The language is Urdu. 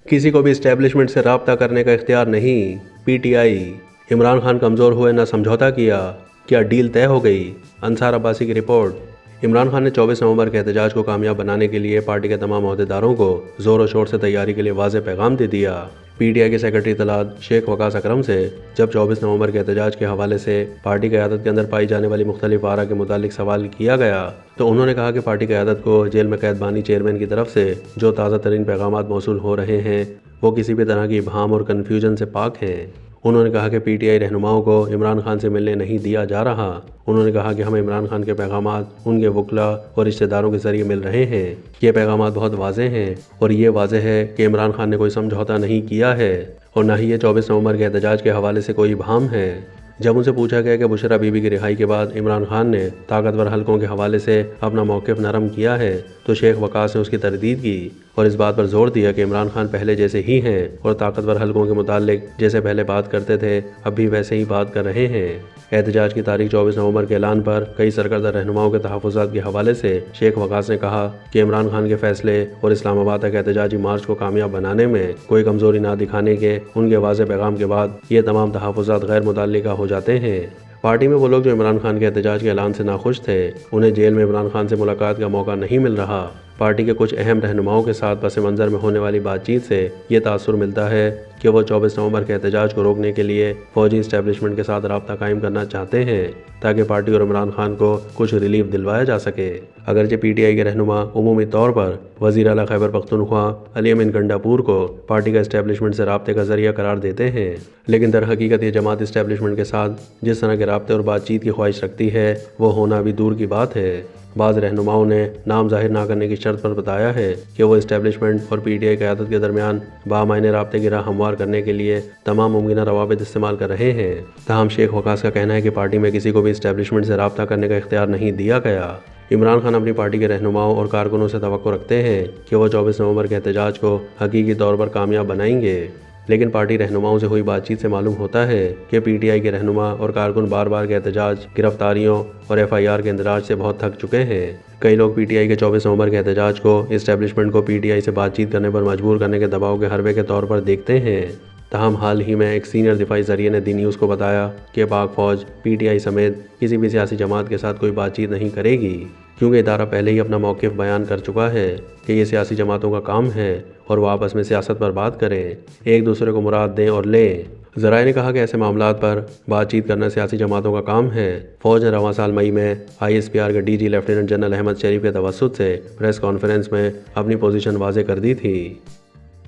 کسی کو بھی اسٹیبلشمنٹ سے رابطہ کرنے کا اختیار نہیں۔ P T I. Imran Khan کمزور ہوئے نہ سمجھوتا کیا ڈیل طے ہو گئی؟ انصار عباسی کی رپورٹ۔ عمران خان نے 24 نومبر کے احتجاج کو کامیاب بنانے کے لیے پارٹی کے تمام عہدیداروں کو زور و شور سے تیاری کے لیے واضح پیغام دے دیا۔ پی ٹی آئی کے سیکرٹری اطلاعات شیخ وقاص اکرم سے جب 24 نومبر کے احتجاج کے حوالے سے پارٹی قیادت کے اندر پائی جانے والی مختلف آرا کے متعلق سوال کیا گیا تو انہوں نے کہا کہ پارٹی قیادت کو جیل میں قید بانی چیئرمین کی طرف سے جو تازہ ترین پیغامات موصول ہو رہے ہیں وہ کسی بھی طرح کی ابہام اور کنفیوژن سے پاک ہیں۔ انہوں نے کہا کہ پی ٹی آئی رہنماؤں کو عمران خان سے ملنے نہیں دیا جا رہا۔ انہوں نے کہا کہ ہمیں عمران خان کے پیغامات ان کے وکلاء اور رشتہ داروں کے ذریعے مل رہے ہیں۔ یہ پیغامات بہت واضح ہیں اور یہ واضح ہے کہ عمران خان نے کوئی سمجھوتا نہیں کیا ہے اور نہ ہی یہ 24 نومبر کے احتجاج کے حوالے سے کوئی ابہام ہے۔ جب ان سے پوچھا گیا کہ بشرا بی بی کی رہائی کے بعد عمران خان نے طاقتور حلقوں کے حوالے سے اپنا موقف نرم کیا ہے تو شیخ وقاص نے اس کی تردید کی اور اس بات پر زور دیا کہ عمران خان پہلے جیسے ہی ہیں اور طاقتور حلقوں کے متعلق جیسے پہلے بات کرتے تھے اب بھی ویسے ہی بات کر رہے ہیں۔ احتجاج کی تاریخ 24 نومبر کے اعلان پر کئی سرکردہ رہنماؤں کے تحفظات کے حوالے سے شیخ وقاص نے کہا کہ عمران خان کے فیصلے اور اسلام آباد تک احتجاجی مارچ کو کامیاب بنانے میں کوئی کمزوری نہ دکھانے کے ان کے واضح پیغام کے بعد یہ تمام تحفظات غیر متعلقہ ہو جاتے ہیں۔ پارٹی میں وہ لوگ جو عمران خان کے احتجاج کے اعلان سے ناخوش تھے انہیں جیل میں عمران خان سے ملاقات کا موقع نہیں مل رہا۔ پارٹی کے کچھ اہم رہنماؤں کے ساتھ پس منظر میں ہونے والی بات چیت سے یہ تاثر ملتا ہے کہ وہ 24 نومبر کے احتجاج کو روکنے کے لیے فوجی اسٹیبلشمنٹ کے ساتھ رابطہ قائم کرنا چاہتے ہیں تاکہ پارٹی اور عمران خان کو کچھ ریلیف دلوایا جا سکے۔ اگرچہ پی ٹی آئی کے رہنما عمومی طور پر وزیر اعلیٰ خیبر پختونخوا علی امین گنڈاپور کو پارٹی کا اسٹیبلشمنٹ سے رابطے کا ذریعہ قرار دیتے ہیں، لیکن در حقیقت یہ جماعت اسٹیبلشمنٹ کے ساتھ جس طرح کے رابطے اور بات چیت کی خواہش رکھتی ہے وہ ہونا ابھی دور کی بات ہے۔ بعض رہنماؤں نے نام ظاہر نہ کرنے کی شرط پر بتایا ہے کہ وہ اسٹیبلشمنٹ اور پی ٹی آئی قیادت کے درمیان بامعنی رابطے کی راہ ہموار کرنے کے لیے تمام ممکنہ روابط استعمال کر رہے ہیں۔ تاہم شیخ وقاص کا کہنا ہے کہ پارٹی میں کسی کو بھی اسٹیبلشمنٹ سے رابطہ کرنے کا اختیار نہیں دیا گیا۔ عمران خان اپنی پارٹی کے رہنماؤں اور کارکنوں سے توقع رکھتے ہیں کہ وہ 24 نومبر کے احتجاج کو حقیقی طور پر کامیاب بنائیں گے، لیکن پارٹی رہنماؤں سے ہوئی بات چیت سے معلوم ہوتا ہے کہ پی ٹی آئی کے رہنما اور کارکن بار بار کے احتجاج، گرفتاریوں اور ایف آئی آر کے اندراج سے بہت تھک چکے ہیں۔ کئی لوگ پی ٹی آئی کے 24 نومبر کے احتجاج کو اسٹیبلشمنٹ کو پی ٹی آئی سے بات چیت کرنے پر مجبور کرنے کے دباؤ کے حربے کے طور پر دیکھتے ہیں۔ تاہم حال ہی میں ایک سینئر دفاعی ذریعے نے دی نیوز کو بتایا کہ پاک فوج پی ٹی آئی سمیت کسی بھی سیاسی جماعت کے ساتھ کوئی بات چیت نہیں کرے گی، کیونکہ ادارہ پہلے ہی اپنا موقف بیان کر چکا ہے کہ یہ سیاسی جماعتوں کا کام ہے اور وہ آپس میں سیاست پر بات کریں، ایک دوسرے کو مراد دیں اور لیں۔ ذرائع نے کہا کہ ایسے معاملات پر بات چیت کرنا سیاسی جماعتوں کا کام ہے۔ فوج نے رواں سال مئی میں آئی ایس پی آر کے DG lieutenant general Ahmed Sharif کے توسط سے پریس کانفرنس میں اپنی پوزیشن واضح کر دی تھی۔